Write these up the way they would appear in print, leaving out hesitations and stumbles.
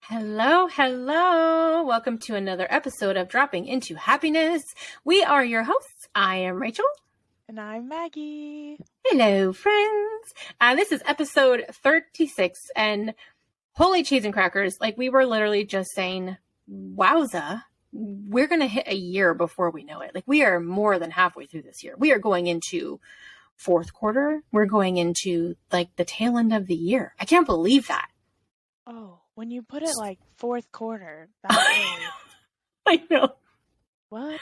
Hello, hello. Welcome to another episode of Dropping Into Happiness. We are your hosts. I am Rachel. And I'm Maggie. Hello, friends. This is episode 36, and holy cheese and crackers, like we were literally just saying, wowza, we're going to hit a year before we know it. Like we are more than halfway through this year. We are going into fourth quarter. We're going into like the tail end of the year. I can't believe that. Oh, when you put it like fourth quarter, that I know. What?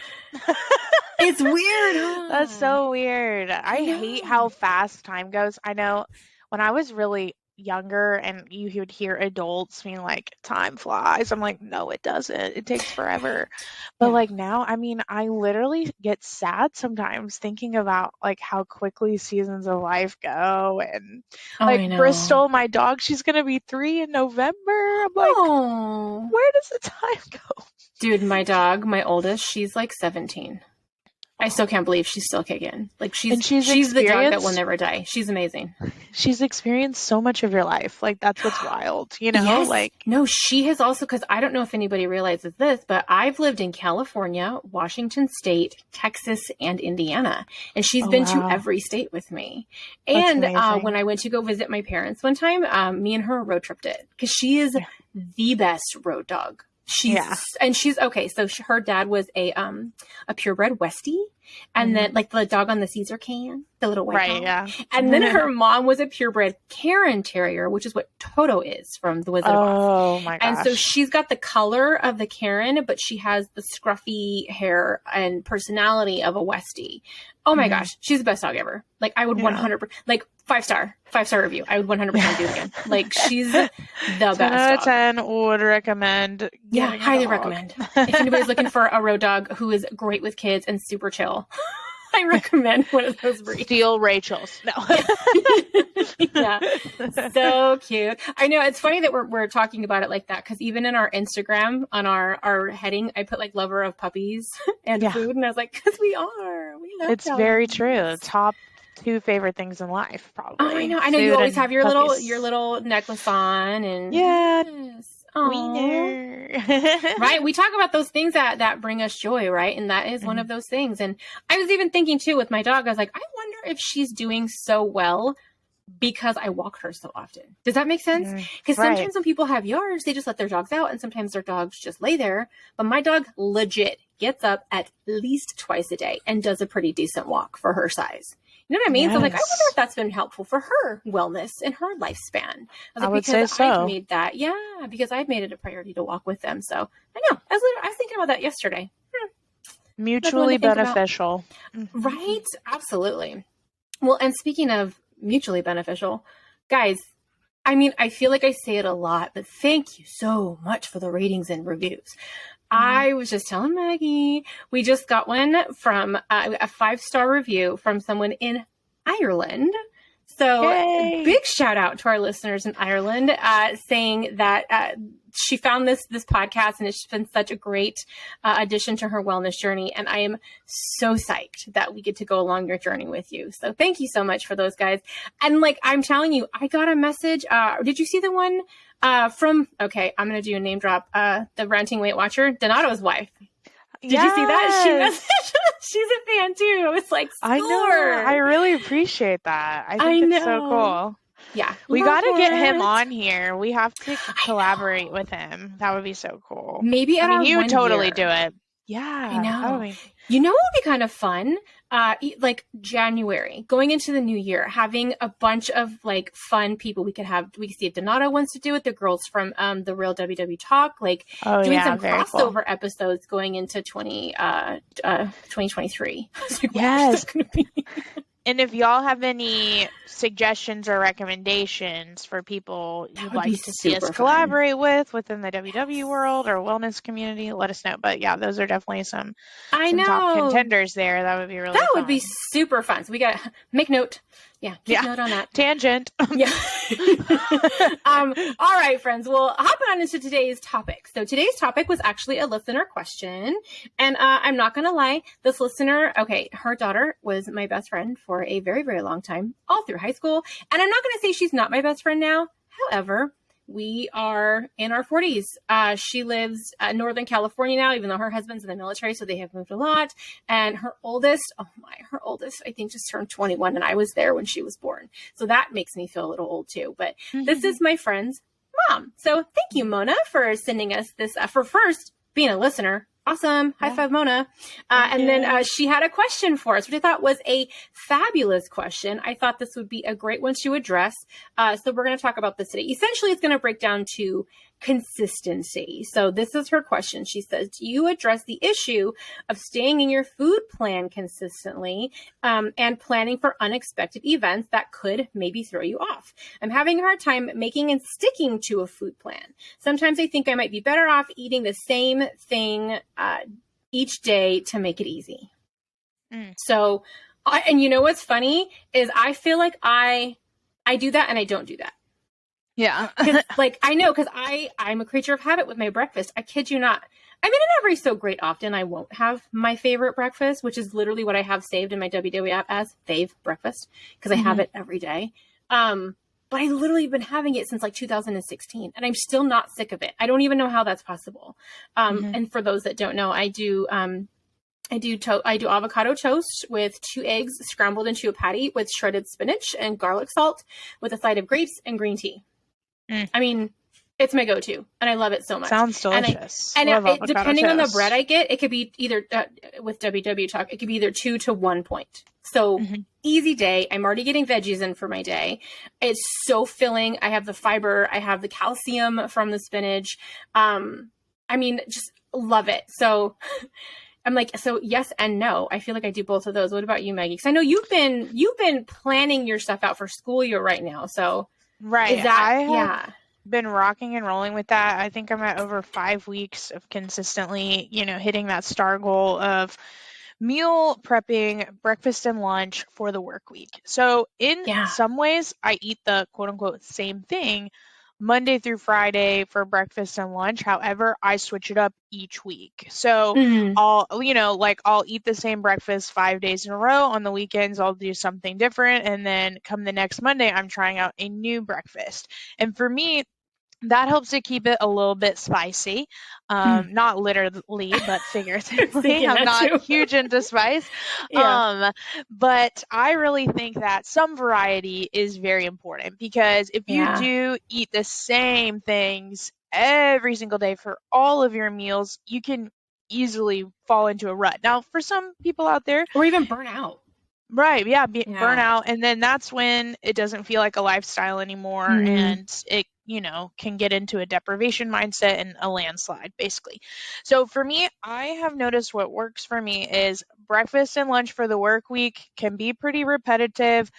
It's weird, huh? That's so weird. I hate how fast time goes. I know when I was really younger and you would hear adults being like, time flies. I'm like, no, it doesn't. It takes forever. But like now, I mean, I literally get sad sometimes thinking about like how quickly seasons of life go. And like Bristol, my dog, she's going to be 3 in November. I'm like, where does the time go? Dude, my dog, my oldest, she's like 17. I still can't believe she's still kicking. Like she's the dog that will never die. She's amazing. She's experienced so much of your life. Like that's what's wild, you know? Yes. Like no, she has also, because I don't know if anybody realizes this, but I've lived in California, Washington State, Texas, and Indiana, and she's been to every state with me. And when I went to go visit my parents one time, me and her road tripped it because she is the best road dog. She's okay. So her dad was a purebred Westie, and then like the dog on the Caesar can, the little white dog. Yeah. And then her mom was a purebred Karen Terrier, which is what Toto is from The Wizard of Oz. Oh my gosh! And so she's got the color of the Karen, but she has the scruffy hair and personality of a Westie. Oh my gosh, she's the best dog ever. Like I would 100%, like 5-star review. I would 100% do it again. Like she's the best 10 out of dog. 10 would recommend. Yeah, highly recommend. If anybody's looking for a road dog who is great with kids and super chill, I recommend one of those breeds. Steal Rachel's. No. Yeah. So cute. I know it's funny that we're talking about it like that because even in our Instagram on our heading, I put like lover of puppies and food, and I was like, because we love it's very true. Top 2 favorite things in life, probably. Oh, I know. Food, you always have your little necklace on, and wiener. Right. We talk about those things that bring us joy, right? And that is one of those things. And I was even thinking too with my dog, I was like, I wonder if she's doing so well because I walk her so often. Does that make sense? Because sometimes when people have yards, they just let their dogs out, and sometimes their dogs just lay there. But my dog legit gets up at least twice a day and does a pretty decent walk for her size. You know what I mean? Yes. So like, I wonder if that's been helpful for her wellness and her lifespan. I would say so. I've made that. Yeah, because I've made it a priority to walk with them. So I know. I was thinking about that yesterday. Mutually beneficial. Right? Absolutely. Well, and speaking of mutually beneficial, guys, I mean, I feel like I say it a lot, but thank you so much for the ratings and reviews. I was just telling Maggie, we just got one from a 5-star review from someone in Ireland. So big shout out to our listeners in Ireland, saying that she found this podcast and it's been such a great addition to her wellness journey. And I am so psyched that we get to go along your journey with you. So thank you so much for those guys. And like, I'm telling you, I got a message. Did you see the one from, okay, I'm going to do a name drop, the Ranting Weight Watcher, Donato's wife. Did you see that? She's a fan too. It's like, I know. I really appreciate that. I think it's so cool. Yeah. We got to get him on here. We have to collaborate with him. That would be so cool. Maybe he would totally do it. Yeah. I know. You know what would be kind of fun? Like January, going into the new year, having a bunch of like fun people we could see if Donato wants to do it, the girls from the Real WW Talk, like doing some crossover episodes going into 2023. Like, yes. And if y'all have any suggestions or recommendations for people you'd like to see us collaborate with within the WW world or wellness community, let us know. But yeah, those are definitely some top contenders there. That would be really fun. That would be super fun. So we got to make note. Yeah, keep note on that. Tangent. Yeah. All right, friends. Well, hopping on into today's topic. So today's topic was actually a listener question. And I'm not going to lie. This listener, her daughter was my best friend for a very, very long time, all through high school. And I'm not going to say she's not my best friend now. However, We are in our 40s. She lives in Northern California now, even though her husband's in the military, so they have moved a lot. And her oldest, her oldest, I think just turned 21, and I was there when she was born. So that makes me feel a little old too. But this is my friend's mom. So thank you, Mona, for sending us this, for first being a listener. Awesome. High five, Mona. And then she had a question for us, which I thought was a fabulous question. I thought this would be a great one to address. So we're going to talk about this today. Essentially, it's going to break down to consistency. So this is her question. She says, do you address the issue of staying in your food plan consistently and planning for unexpected events that could maybe throw you off? I'm having a hard time making and sticking to a food plan. Sometimes I think I might be better off eating the same thing each day to make it easy. So, and you know what's funny is I feel like I do that and I don't do that. Yeah. Like, I know, because I'm a creature of habit with my breakfast. I kid you not. I mean, and every so great often I won't have my favorite breakfast, which is literally what I have saved in my WW app as fave breakfast, because I have it every day. But I literally have been having it since like 2016, and I'm still not sick of it. I don't even know how that's possible. And for those that don't know, I do avocado toast with 2 eggs scrambled into a patty with shredded spinach and garlic salt with a side of grapes and green tea. I mean, it's my go-to, and I love it so much. Sounds delicious. And depending on the bread I get, it could be either, with WW Talk, it could be either 2 to 1 point. So easy day. I'm already getting veggies in for my day. It's so filling. I have the fiber. I have the calcium from the spinach. I mean, just love it. So I'm like, so yes and no. I feel like I do both of those. What about you, Maggie? Because I know you've been planning your stuff out for school year right now. So right. is that, I have been rocking and rolling with that. I think I'm at over 5 weeks of consistently, hitting that STAR goal of meal prepping breakfast and lunch for the work week. So in some ways, I eat the quote unquote same thing Monday through Friday for breakfast and lunch. However, I switch it up each week. So I'll eat the same breakfast 5 days in a row. On the weekends, I'll do something different. And then come the next Monday, I'm trying out a new breakfast. And for me, that helps to keep it a little bit spicy. Not literally, but figuratively. I'm not huge into spice. But I really think that some variety is very important, because if you do eat the same things every single day for all of your meals, you can easily fall into a rut. Now, for some people out there, or even burn out. Right, burn out, and then that's when it doesn't feel like a lifestyle anymore, and it, can get into a deprivation mindset and a landslide, basically. So for me, I have noticed what works for me is breakfast and lunch for the work week can be pretty repetitive,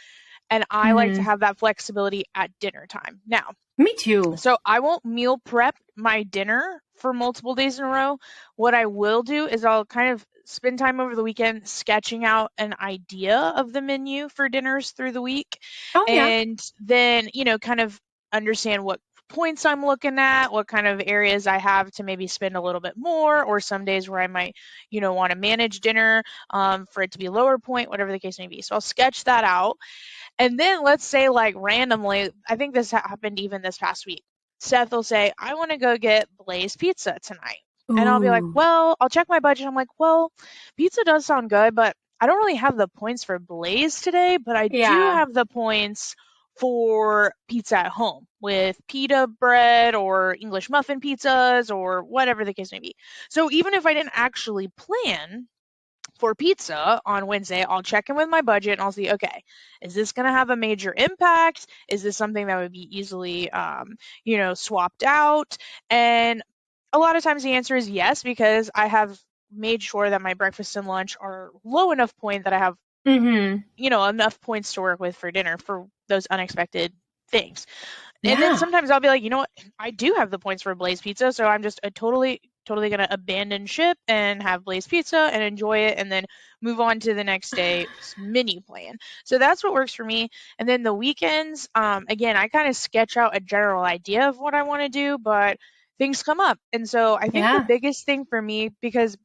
and I like to have that flexibility at dinner time. Now, me too. So I won't meal prep my dinner for multiple days in a row. What I will do is I'll kind of spend time over the weekend sketching out an idea of the menu for dinners through the week. And then, kind of understand what points I'm looking at, what kind of areas I have to maybe spend a little bit more, or some days where I might, want to manage dinner for it to be lower point, whatever the case may be. So I'll sketch that out. And then let's say, like, randomly, I think this happened even this past week. Seth will say, I want to go get Blaze Pizza tonight. And I'll be like, well, I'll check my budget. I'm like, well, pizza does sound good, but I don't really have the points for Blaze today, but I do have the points for pizza at home with pita bread or English muffin pizzas or whatever the case may be. So even if I didn't actually plan for pizza on Wednesday, I'll check in with my budget and I'll see, okay, is this going to have a major impact? Is this something that would be easily, swapped out? And a lot of times the answer is yes, because I have made sure that my breakfast and lunch are low enough point that I have, enough points to work with for dinner for those unexpected things. And then sometimes I'll be like, you know what? I do have the points for Blaze Pizza, so I'm just totally going to abandon ship and have Blaze Pizza and enjoy it, and then move on to the next day's mini plan. So that's what works for me. And then the weekends, again, I kind of sketch out a general idea of what I want to do, but things come up. And so I think the biggest thing for me, because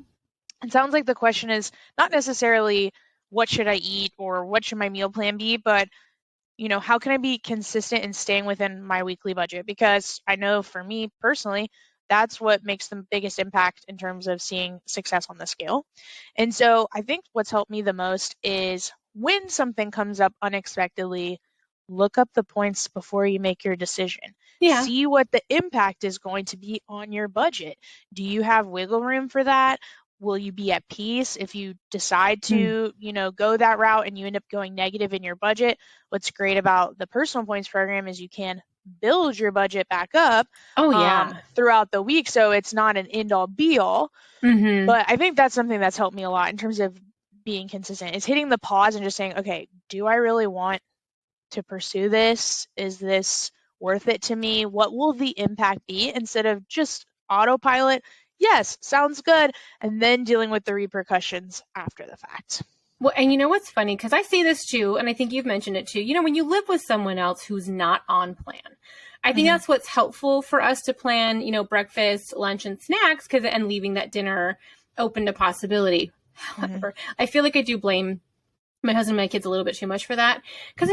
it sounds like the question is not necessarily what should I eat or what should my meal plan be, but how can I be consistent in staying within my weekly budget? Because I know for me personally, that's what makes the biggest impact in terms of seeing success on the scale. And so I think what's helped me the most is when something comes up unexpectedly, look up the points before you make your decision. Yeah. See what the impact is going to be on your budget. Do you have wiggle room for that? Will you be at peace if you decide Mm. to, go that route and you end up going negative in your budget? What's great about the personal points program is you can build your budget back up Oh, yeah. throughout the week. So it's not an end all be all. Mm-hmm. But I think that's something that's helped me a lot in terms of being consistent. Is hitting the pause and just saying, okay, do I really want to pursue this? Is this worth it to me? What will the impact be? Instead of just autopilot, yes, sounds good, and then dealing with the repercussions after the fact. Well, and you know what's funny? Because I say this too, and I think you've mentioned it too. When you live with someone else who's not on plan, I think that's what's helpful for us to plan, breakfast, lunch, and snacks, and leaving that dinner open to possibility. However, I feel like I do blame my husband and my kids a little bit too much for that. Because,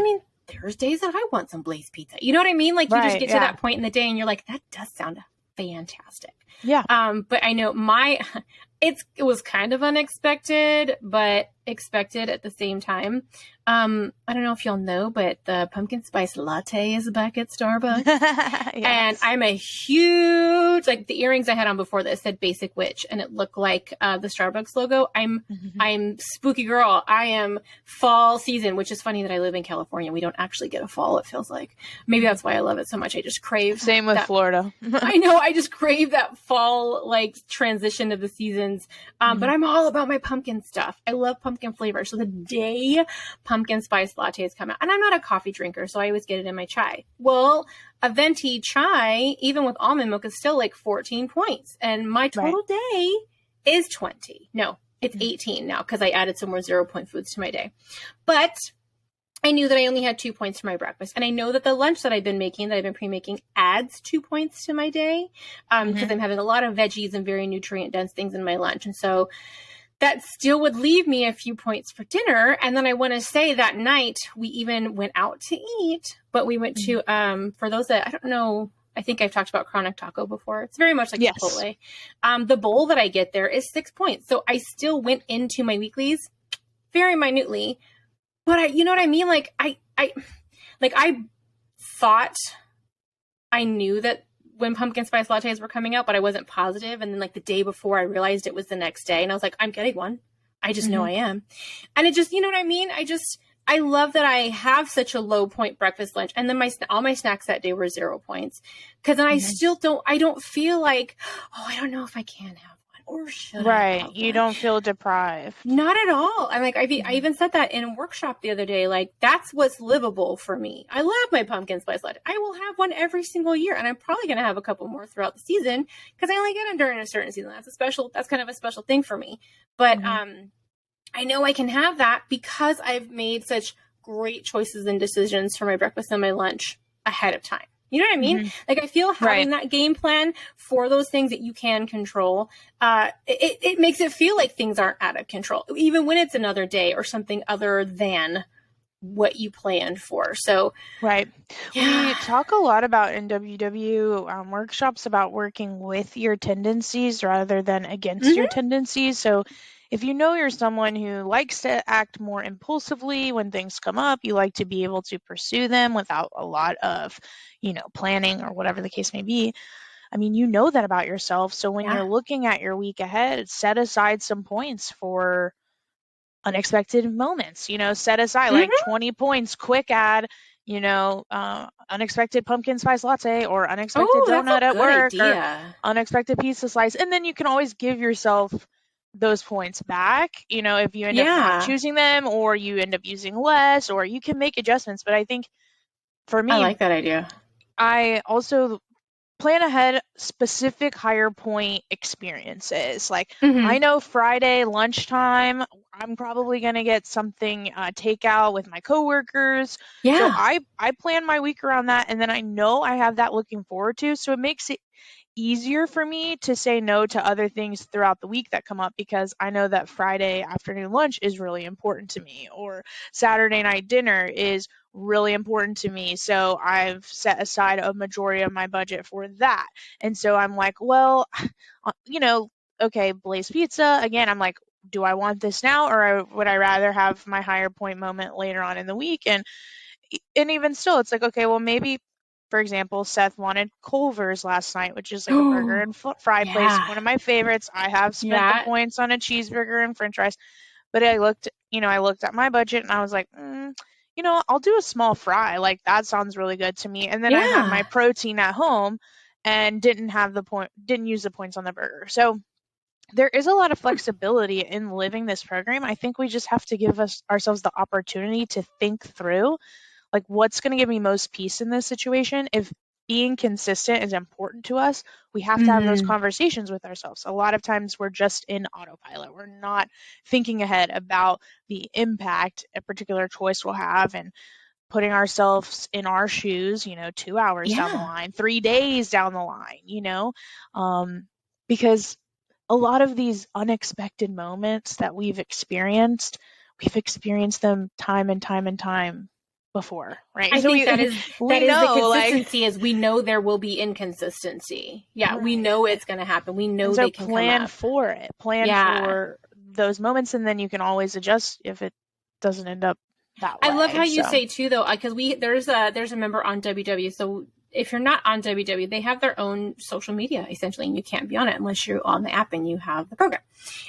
there's days that I want some Blaze pizza. You know what I mean? Like, you just get to that point in the day and you're like, that does sound fantastic. Yeah. But I know it was kind of unexpected, but expected at the same time. I don't know if y'all know, but the pumpkin spice latte is back at Starbucks. Yes. And I'm a huge, like, the earrings I had on before this said Basic Witch, and it looked like the Starbucks logo. I'm spooky girl. I am fall season, which is funny that I live in California. We don't actually get a fall, it feels like. Maybe that's why I love it so much. I just crave. Same with Florida. I know. I just crave that fall, like, transition of the seasons. But I'm all about my pumpkin stuff. I love pumpkin flavor. So the day pumpkin spice lattes come out, and I'm not a coffee drinker, so I always get it in my chai. Well, a venti chai, even with almond milk, is still like 14 points. And my total day is 20. No, it's 18 now because I added some more 0-point foods to my day. But I knew that I only had 2 points for my breakfast. And I know that the lunch that I've been pre-making, adds 2 points to my day because I'm having a lot of veggies and very nutrient-dense things in my lunch. And so that still would leave me a few points for dinner. And then I want to say that night we even went out to eat, but we went to, for those that, I don't know, I think I've talked about Chronic Taco before. It's very much like Chipotle. The bowl that I get there is 6 points. So I still went into my weeklies very minutely, but you know what I mean? Like I thought I knew that when pumpkin spice lattes were coming out, but I wasn't positive. And then like the day before I realized it was the next day and I was like, I'm getting one. I just know I am. And it just, you know what I mean? I love that I have such a low point breakfast, lunch. And then all my snacks that day were 0 points. Cause then I don't feel like, I don't know if I can have one or should I have one? You don't feel deprived. Not at all. I'm like, I even said that in a workshop the other day. Like, that's what's livable for me. I love my pumpkin spice latte. I will have one every single year, and I'm probably going to have a couple more throughout the season because I only get them during a certain season. That's kind of a special thing for me. But I know I can have that because I've made such great choices and decisions for my breakfast and my lunch ahead of time. You know what I mean? Like, I feel having that game plan for those things that you can control, it makes it feel like things aren't out of control, even when it's another day or something other than what you planned for. So, we talk a lot about in WW workshops about working with your tendencies rather than against your tendencies. So if you know you're someone who likes to act more impulsively when things come up, you like to be able to pursue them without a lot of, planning or whatever the case may be. I mean, you know that about yourself. So when you're looking at your week ahead, set aside some points for unexpected moments, set aside like 20 points, quick add, unexpected pumpkin spice latte or unexpected donut at work or unexpected pizza slice. And then you can always give yourself those points back, if you end up not choosing them or you end up using less, or you can make adjustments. But I think for me, I like that idea. I also plan ahead specific higher point experiences. Like I know Friday lunchtime, I'm probably going to get something takeout with my coworkers. So Yeah. I plan my week around that, and then I know I have that looking forward to. So it makes it easier for me to say no to other things throughout the week that come up, because I know that Friday afternoon lunch is really important to me, or Saturday night dinner is really important to me. So I've set aside a majority of my budget for that. And so I'm like, well, you know, okay, Blaze Pizza, again, I'm like, do I want this now, or would I rather have my higher point moment later on in the week? And even still, it's like, okay, well, maybe, for example, Seth wanted Culver's last night, which is like a burger Oh, and fry place, yeah. one of my favorites. I have spent the That. points on a cheeseburger and French fries, but I looked at my budget and I was like, I'll do a small fry. Like that sounds really good to me. And then I had my Yeah. protein at home and didn't use the points on the burger. So there is a lot of flexibility in living this program. I think we just have to give ourselves the opportunity to think through, like, what's going to give me most peace in this situation. If being consistent is important to us, we have to have those Hmm. conversations with ourselves. A lot of times we're just in autopilot. We're not thinking ahead about the impact a particular choice will have, and putting ourselves in our shoes, 2 hours down the Yeah. line, 3 days down the line, um, because a lot of these unexpected moments that we've experienced them time and time and time before, right? I So think we that we is the know, like, consistency, is we know there will be inconsistency. Yeah, we right. know it's going to happen. We And know so they can come plan up. for it. Plan Yeah. for those moments, and then you can always adjust if it doesn't end up that I love how way. you So, say too, though, because there's a member on WW. So if you're not on WW, they have their own social media essentially, and you can't be on it unless you're on the app and you have the program.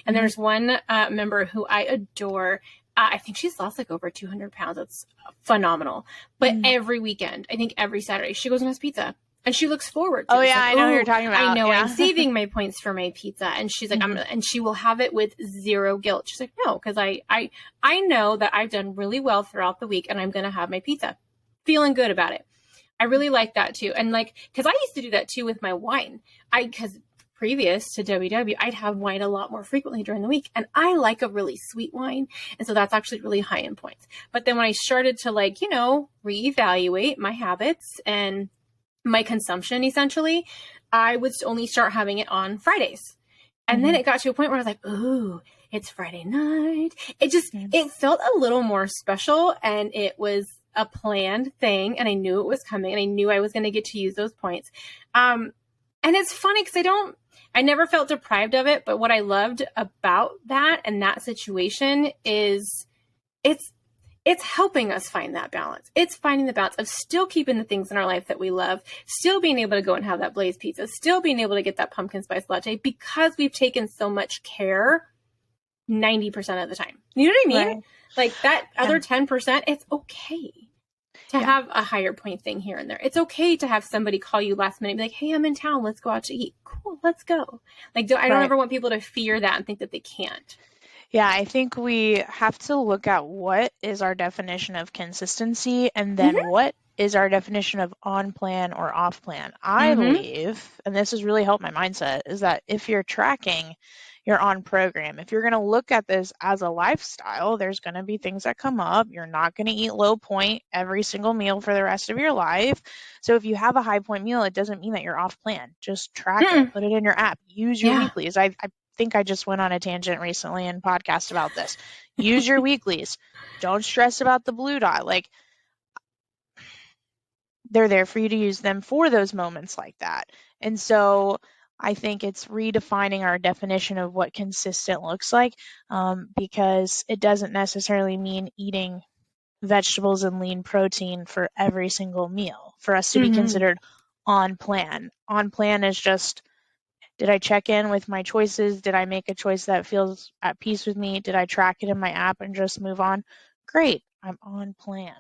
And mhm. there's one member who I adore. I think she's lost like over 200 pounds. It's phenomenal. But Mm. every weekend, I think every Saturday, she goes and has pizza. And she looks forward to Oh it. She's yeah, like, I know who you're oh, talking I about. know I'm Yeah. saving my points for my pizza. And she's like, Mhm. and she will have it with zero guilt. She's like, no, because I know that I've done really well throughout the week and I'm going to have my pizza. Feeling good about it. I really like that too. And like, because I used to do that too with my wine. Because previous to WW, I'd have wine a lot more frequently during the week. And I like a really sweet wine. And so that's actually really high in points. But then when I started to reevaluate my habits and my consumption, essentially, I would only start having it on Fridays. And then Mhm. it got to a point where I was like, ooh, it's Friday night. Yeah. It felt a little more special, and it was a planned thing, and I knew it was coming, and I knew I was going to get to use those points. And it's funny because I never felt deprived of it, but what I loved about that and that situation is it's it's helping us find that balance. It's finding the balance of still keeping the things in our life that we love, still being able to go and have that Blaze pizza, still being able to get that pumpkin spice latte, because we've taken so much care 90% of the time. You know what I mean? Right. Like that Yeah. other 10%, it's okay to Yeah. have a higher point thing here and there. It's okay to have somebody call you last minute and be like, hey, I'm in town. Let's go out to eat. Cool, let's go. Like, I don't Right. ever want people to fear that and think that they can't. Yeah, I think we have to look at what is our definition of consistency, and then Mm-hmm. what is our definition of on plan or off plan. I Mm-hmm. believe, and this has really helped my mindset, is that if you're tracking, you're on program. If you're going to look at this as a lifestyle, there's going to be things that come up. You're not going to eat low point every single meal for the rest of your life. So if you have a high point meal, it doesn't mean that you're off plan. Just track it, Mm-mm. put it in your app, use your Yeah. weeklies. I think I just went on a tangent recently in podcast about this. Use your weeklies. Don't stress about the blue dot. Like, they're there for you to use them for those moments like that. And so I think it's redefining our definition of what consistent looks like, because it doesn't necessarily mean eating vegetables and lean protein for every single meal for us to be Mm-hmm. considered on plan. On plan is just, did I check in with my choices? Did I make a choice that feels at peace with me? Did I track it in my app and just move on? Great, I'm on plan.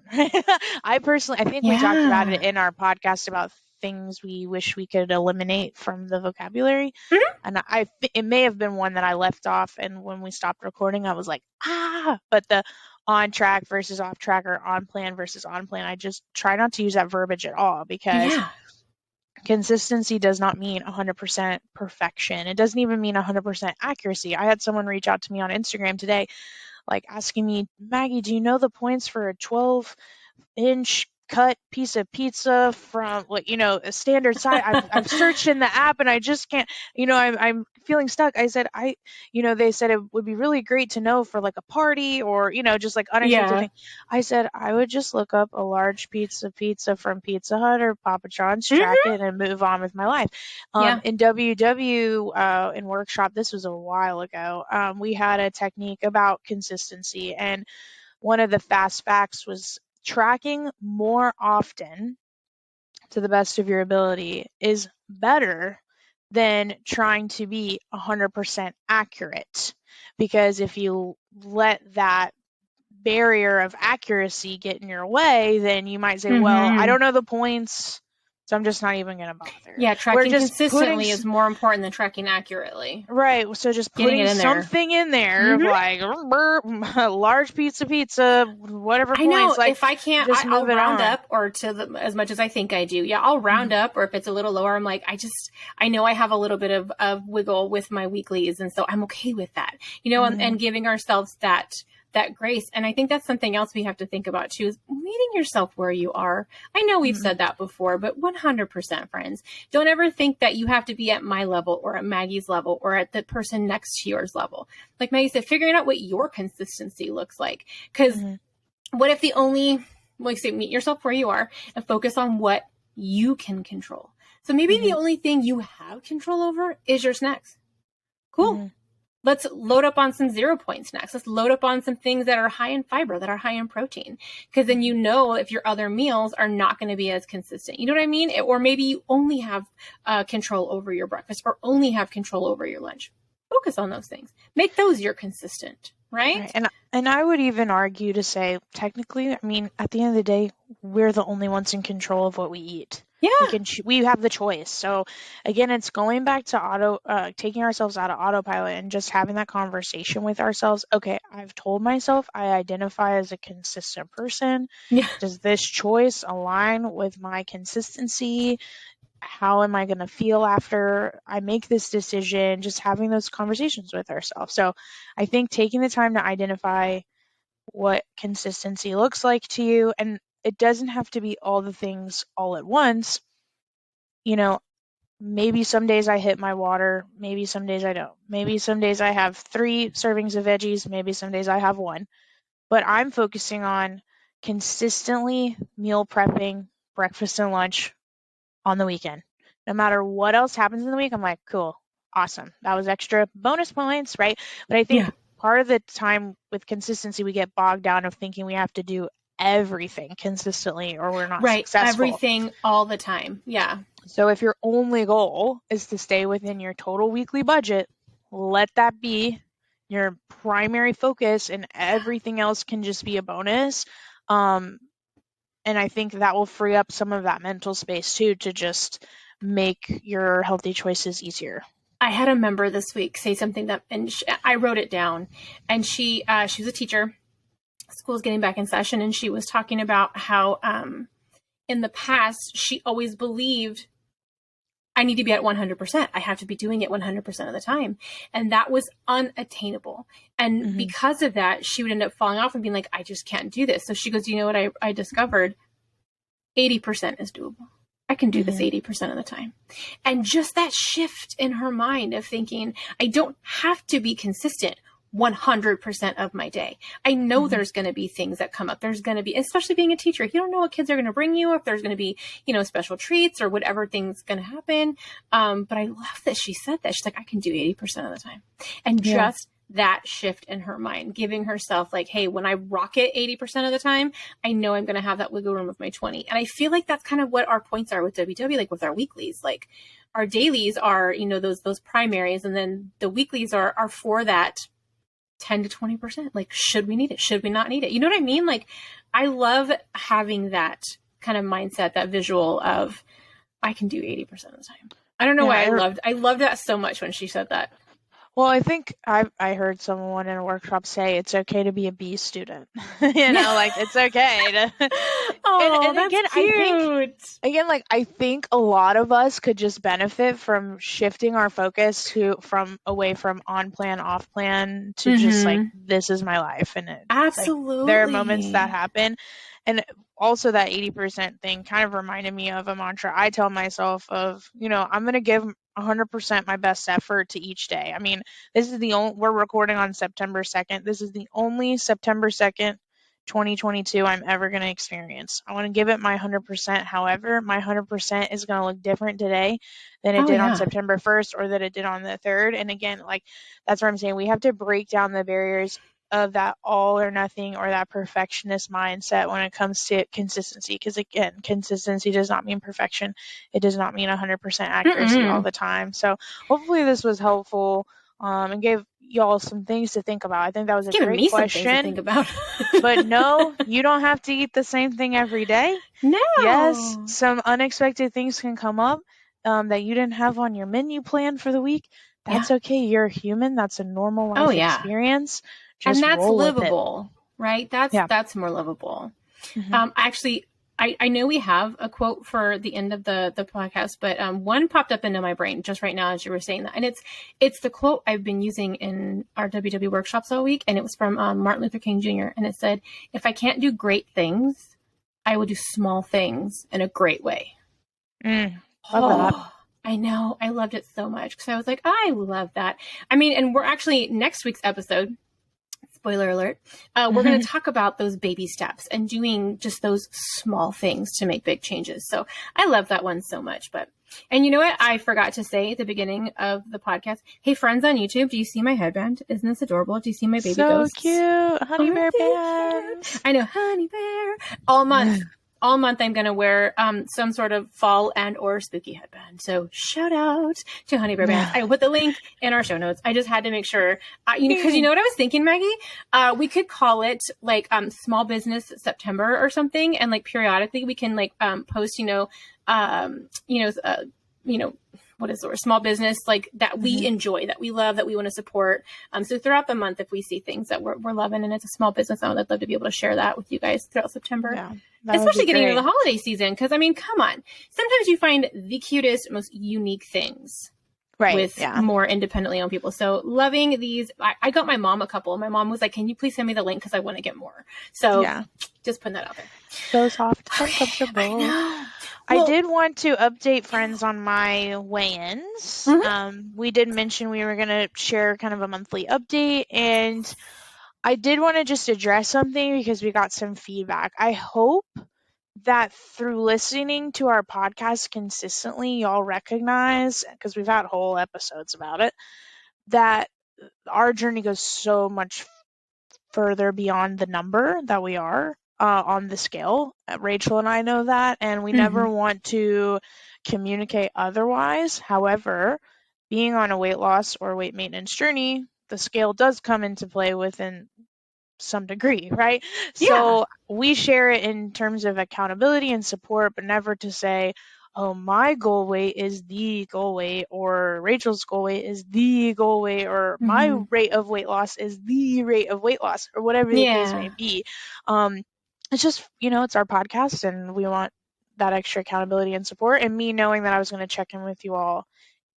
I think we talked about it Yeah. in our podcast about things we wish we could eliminate from the vocabulary. Mm-hmm. And it may have been one that I left off. And when we stopped recording, I was like, but the on track versus off track, or on plan versus on plan, I just try not to use that verbiage at all, because Yeah. consistency does not mean 100% perfection. It doesn't even mean 100% accuracy. I had someone reach out to me on Instagram today like asking me, Maggie, do you know the points for a 12-inch cut piece of pizza from a standard size? I've searched in the app and I just can't, I'm feeling stuck. I said, they said it would be really great to know for like a party or, just like unexpected Yeah. thing. I said, I would just look up a large pizza from Pizza Hut or Papa John's, track Hmm. it and move on with my life. Yeah. In WW, in workshop, this was a while ago, we had a technique about consistency, and one of the fast facts was tracking more often to the best of your ability is better than trying to be 100% accurate. Because if you let that barrier of accuracy get in your way, then you might say, well, I Hmm. don't know the points, so I'm just not even going to bother. Yeah, We're tracking just putting consistently is more important than tracking accurately. Right, so just Getting putting it in there. something in there of Hmm. like a large pizza, whatever I know points, like if I can't, just I'll move it round on. up or to as much as I think I do. Yeah, I'll round Mhm, up, or if it's a little lower, I'm like, I know I have a little bit of wiggle with my weeklies, and so I'm okay with that. mhm, And giving ourselves that grace. And I think that's something else we have to think about too, is meeting yourself where you are. I know we've mhm, said that before, but 100%, friends, don't ever think that you have to be at my level or at Maggie's level or at the person next to yours level. Like Maggie said, figuring out what your consistency looks like. Because mhm, what if the only, like say, meet yourself where you are and focus on what you can control. So maybe the mhm, only thing you have control over is your snacks. Cool. mhm, Let's load up on some 0 point snacks. Let's load up on some things that are high in fiber, that are high in protein. Because then mhm. if your other meals are not going to be as consistent. You know what I mean? Or maybe you only have control over your breakfast or only have control over your lunch. Focus on those things. Make those your consistent, Right. right? And I would even argue to say, technically, I mean, at the end of the day, we're the only ones in control of what we eat. Yeah. We have the choice. So again, it's going back to taking ourselves out of autopilot and just having that conversation with ourselves. Okay, I've told myself I identify as a consistent person. Yeah. Does this choice align with my consistency? How am I going to feel after I make this decision? Just having those conversations with ourselves. So I think taking the time to identify what consistency looks like to you, and it doesn't have to be all the things all at once. You know, maybe some days I hit my water, maybe some days I don't. Maybe some days I have 3 servings of veggies, maybe some days I have one. But I'm focusing on consistently meal prepping breakfast and lunch on the weekend. No matter what else happens in the week, I'm like, cool, awesome. That was extra bonus points, right? But I think Yeah. part of the time with consistency, we get bogged down of thinking we have to do everything consistently or we're not Right. successful. Everything all the time. Yeah. So if your only goal is to stay within your total weekly budget, let that be your primary focus and everything else can just be a bonus. Um, and I think that will free up some of that mental space too to just make your healthy choices easier. I had a member this week say something and I wrote it down. And she was a teacher. School's getting back in session, and she was talking about how in the past she always believed I need to be at 100%. I have to be doing it 100% of the time. And that was unattainable. And Mm-hmm. because of that, she would end up falling off and being like, I just can't do this. So she goes, you know what I discovered? 80% is doable. I can do this Mm-hmm. 80% of the time. And just that shift in her mind of thinking, I don't have to be consistent 100% of my day. I know Mm-hmm. there's going to be things that come up. There's going to be, especially being a teacher, you don't know what kids are going to bring you, if there's going to be, special treats or whatever thing's going to happen. But I love that she said that. She's like, I can do 80% of the time. And Yeah. just that shift in her mind, giving herself like, hey, when I rock it 80% of the time, I know I'm going to have that wiggle room of my 20. And I feel like that's kind of what our points are with WW, like with our weeklies. Like our dailies are, those primaries, and then the weeklies are for that 10 to 20%. Like, should we need it? Should we not need it? You know what I mean? Like, I love having that kind of mindset, that visual of I can do 80% of the time. I don't know Yeah, why I loved that so much when she said that. Well, I think I heard someone in a workshop say it's okay to be a B student. Like it's okay to Oh, and that's again, cute. I think a lot of us could just benefit from shifting our focus to from away from on plan, off plan to just like Mm-hmm. this is my life and like there are moments that Absolutely. happen. And also that 80% thing kind of reminded me of a mantra I tell myself of, I'm going to give 100% my best effort to each day. I mean, this is the only we're recording on September 2nd. This is the only September 2nd 2022 I'm ever going to experience. I want to give it my 100%. However, my 100% is going to look different today than it Oh, did on yeah. September 1st or that it did on the 3rd. And again, like that's what I'm saying. We have to break down the barriers of that all or nothing or that perfectionist mindset when it comes to consistency. Because again, consistency does not mean perfection. It does not mean 100% accuracy all Mm-mm. the time. So hopefully this was helpful and gave y'all some things to think about. I think that was It's a given great me some things to question. think about. But no, you don't have to eat the same thing every day. Yes, No. some unexpected things can come up that you didn't have on your menu plan for the week. Yeah. That's okay. You're a human. That's a normal Oh, life yeah. experience. And Just that's roll with it. livable, right? Yeah. That's more livable. Hmm. Actually, I know we have a quote for the end of the podcast, but one popped up into my brain just right now as you were saying that, and it's the quote I've been using in our WW workshops all week, and it was from Martin Luther King Jr. And it said, "If I can't do great things, I will do small things in a great way." Love that. Oh, I know. I loved it so much because I was like, I love that. I mean, and we're actually next week's episode. Spoiler alert. We're going to talk about those baby steps and doing just those small things to make big changes. So I love that one so much. And you know what? I forgot to say at the beginning of the podcast. Hey, friends on YouTube, do you see my headband? Isn't this adorable? Do you see my baby So ghosts? cute. Honey Aren't bear they bands. cute? I know, honey bear. All month I'm going to wear some sort of fall and or spooky headband. So shout out to Honey Bear Bands. I will put the link in our show notes. I just had to make sure, because you know what I was thinking, Maggie? We could call it like Small Business September or something. And like periodically we can like post, what is the word? Small business like that we enjoy, that we love, that we want to support. So throughout the month, if we see things that we're loving and it's a small business owner, I'd love to be able to share that with you guys throughout September. Yeah, that would Especially be getting into great. the holiday season. Because I mean, come on. Sometimes you find the cutest, most unique things Right. with Yeah. more independently owned people. So loving these. I got my mom a couple. My mom was like, "Can you please send me the link because I want to get more." So Yeah. just putting that out there. So soft, so Okay, comfortable. I know. I Well, did want to update friends on my weigh-ins. We did mention we were going to share kind of a monthly update, and I did want to just address something because we got some feedback. I hope that through listening to our podcast consistently, y'all recognize, because we've had whole episodes about it, that our journey goes so much further beyond the number that we are on the scale. Rachel and I know that, and we never want to communicate otherwise. However, being on a weight loss or weight maintenance journey, the scale does come into play within some degree, right? yeah. So we share it in terms of accountability and support, but never to say, oh, my goal weight is the goal weight, or Rachel's goal weight is the goal weight, or my rate of weight loss is the rate of weight loss, or whatever the case may be. It's just, it's our podcast, and we want that extra accountability and support. And me knowing that I was going to check in with you all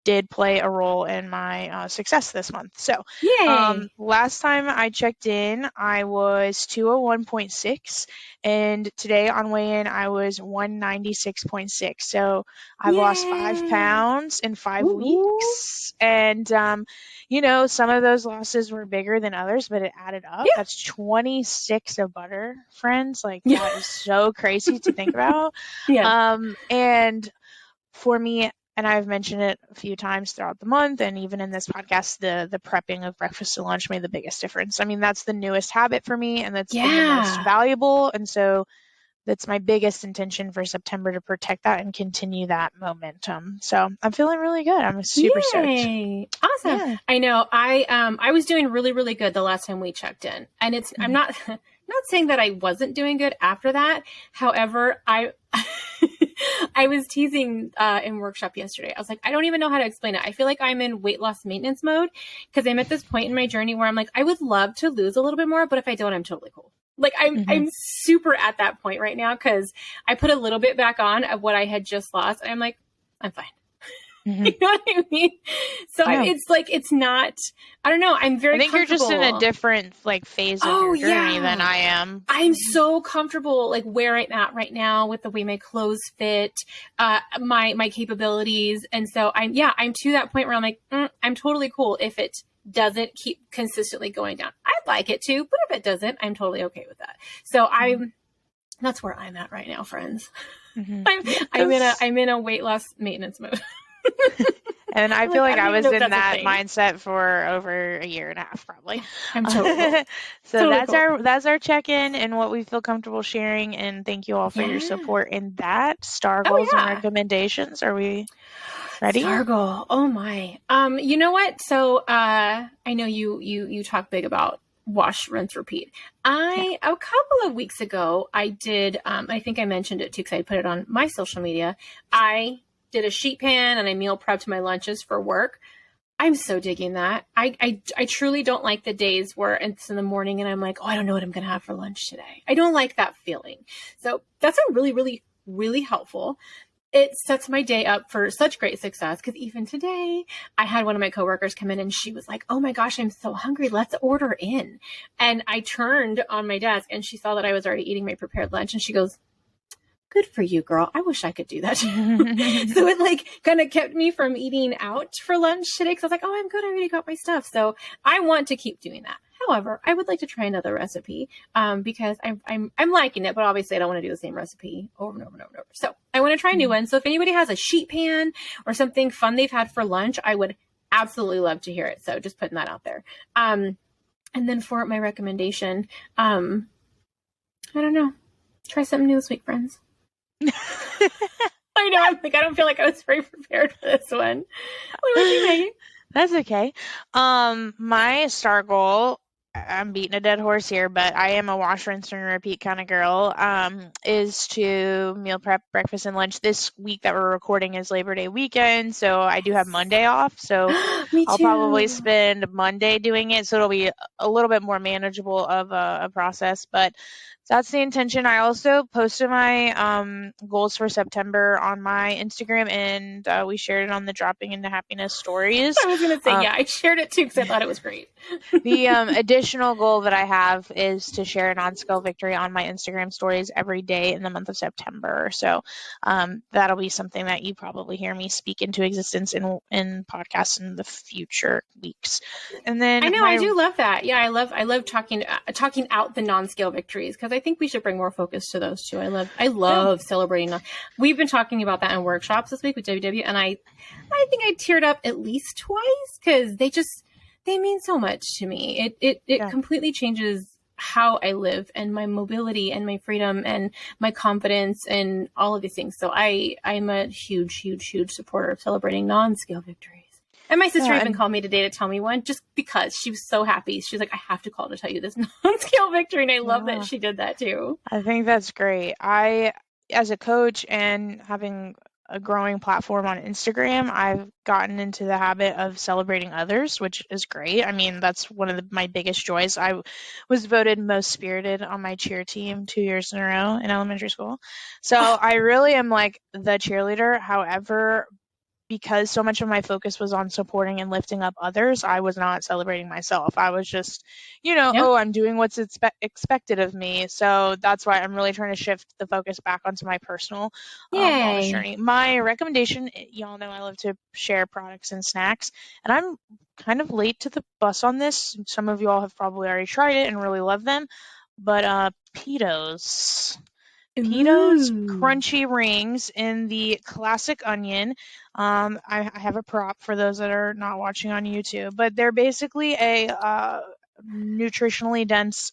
did play a role in my success this month. So, Yay. last time I checked in, I was 201.6, and today on weigh-in, I was 196.6. So, I've lost 5 pounds in 5 weeks, and some of those losses were bigger than others, but it added up. Yeah. That's 26 of butter, friends. Like that is so crazy to think about. Yeah. And for me, and I've mentioned it a few times throughout the month and even in this podcast, the prepping of breakfast and lunch made the biggest difference. I mean, that's the newest habit for me, and that's been the most valuable. And so that's my biggest intention for September, to protect that and continue that momentum. So I'm feeling really good. I'm super stoked. Awesome. Yeah. I know. I was doing really, really good the last time we checked in. And I'm not saying that I wasn't doing good after that. However, I was teasing in workshop yesterday. I was like, I don't even know how to explain it. I feel like I'm in weight loss maintenance mode because I'm at this point in my journey where I'm like, I would love to lose a little bit more, but if I don't, I'm totally cool. Like I'm super at that point right now because I put a little bit back on of what I had just lost, and I'm like, I'm fine. You know what I mean? So it's like, it's not, I don't know. I'm very I think you're just in a different like phase of your journey than I am. I'm so comfortable like where I'm at right now with the way my clothes fit, my capabilities. And so I'm to that point where I'm like, I'm totally cool if it doesn't keep consistently going down. I'd like it to, but if it doesn't, I'm totally okay with that. So that's where I'm at right now, friends. I'm in a weight loss maintenance mode. And I feel like I was in that mindset for over a year and a half, probably. I'm totally so totally that's our check-in and what we feel comfortable sharing. And thank you all for your support in that. Star goals and recommendations. Are we ready? Star goal. Oh my. You know what? So I know you talk big about wash, rinse, repeat. A couple of weeks ago, I did. I think I mentioned it too because I put it on my social media. I did a sheet pan and I meal prepped my lunches for work. I'm so digging that. I truly don't like the days where it's in the morning and I'm like, oh, I don't know what I'm going to have for lunch today. I don't like that feeling. So that's a really, really, really helpful. It sets my day up for such great success because even today I had one of my coworkers come in and she was like, oh my gosh, I'm so hungry. Let's order in. And I turned on my desk and she saw that I was already eating my prepared lunch and she goes, good for you, girl. I wish I could do that. So it like kind of kept me from eating out for lunch today because I was like, oh, I'm good. I already got my stuff. So I want to keep doing that. However, I would like to try another recipe because I'm liking it, but obviously I don't want to do the same recipe over and over and over and over. So I want to try a new one. So if anybody has a sheet pan or something fun they've had for lunch, I would absolutely love to hear it. So just putting that out there. And then for my recommendation, I don't know. Try something new this week, friends. I know. I'm like, I don't feel like I was very prepared for this one. What about you, Maggie? That's okay. My star goal, I'm beating a dead horse here, but I am a wash, rinse, and repeat kind of girl, is to meal prep breakfast and lunch. This week that we're recording is Labor Day weekend, so I do have Monday off, so I'll probably spend Monday doing it, so it'll be a little bit more manageable of a process, but that's the intention. I also posted my goals for September on my Instagram, and we shared it on the Dropping Into Happiness stories. I was going to say, I shared it too because I thought it was great. The additional goal that I have is to share a non-scale victory on my Instagram stories every day in the month of September. So that'll be something that you probably hear me speak into existence in podcasts in the future weeks. And then I know I do love that. Yeah, I love talking out the non-scale victories because I think we should bring more focus to those too. I love celebrating. We've been talking about that in workshops this week with WW, and I think I teared up at least twice because they mean so much to me. It completely changes how I live and my mobility and my freedom and my confidence and all of these things. So I'm a huge, huge, huge supporter of celebrating non-scale victories. And my sister even called me today to tell me one just because she was so happy. She was like, I have to call to tell you this non-scale victory. And I love that she did that too. I think that's great. As a coach and having a growing platform on Instagram, I've gotten into the habit of celebrating others, which is great. I mean, that's one of my biggest joys. I was voted most spirited on my cheer team 2 years in a row in elementary school. So I really am like the cheerleader. However, because so much of my focus was on supporting and lifting up others, I was not celebrating myself. I was just, I'm doing what's expected of me. So that's why I'm really trying to shift the focus back onto my personal wellness journey. My recommendation, y'all know I love to share products and snacks, and I'm kind of late to the bus on this. Some of you all have probably already tried it and really love them, but Peatos crunchy rings in the classic onion. I have a prop for those that are not watching on YouTube, but they're basically a nutritionally dense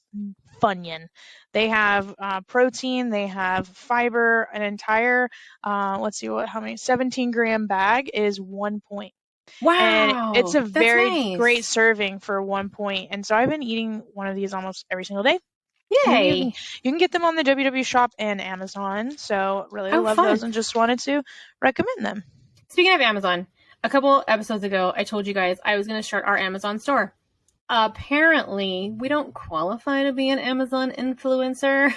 Funyun. They have protein, they have fiber, an entire, how many, 17-gram bag is 1 point. Wow. And it's a very great serving for 1 point. And so I've been eating one of these almost every single day. And Yay. you can get them on the WW Shop and Amazon. So really love fun. those and just wanted to recommend them. Speaking of Amazon, a couple episodes ago, I told you guys I was going to start our Amazon store. Apparently, we don't qualify to be an Amazon influencer.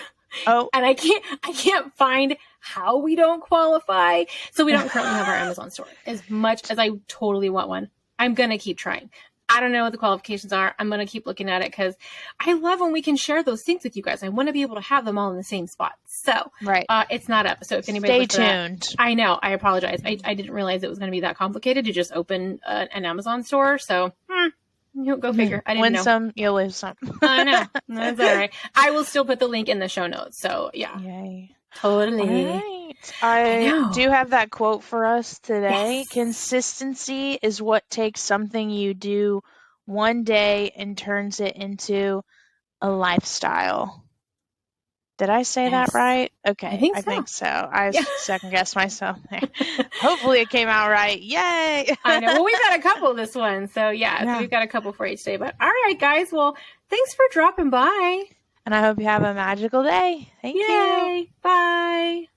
Oh. And I can't find how we don't qualify. So we don't currently have our Amazon store. As much as I totally want one, I'm going to keep trying. I don't know what the qualifications are. I'm going to keep looking at it because I love when we can share those things with you guys. I want to be able to have them all in the same spot. So right. It's not up. So if anybody stay tuned. I know. I apologize. I didn't realize it was going to be that complicated to just open an Amazon store. So go figure. I didn't win know. some, you'll lose some. I know. That's all right. I will still put the link in the show notes. So yeah. Yay. Totally. All right. I do have that quote for us today. Yes. Consistency is what takes something you do one day and turns it into a lifestyle. Did I say that right? Okay. I think so. I second guessed myself there. Hopefully it came out right. Yay. I know. Well, we've got a couple this one. So so we've got a couple for each day. But all right, guys. Well, thanks for dropping by. And I hope you have a magical day. Thank you. Bye.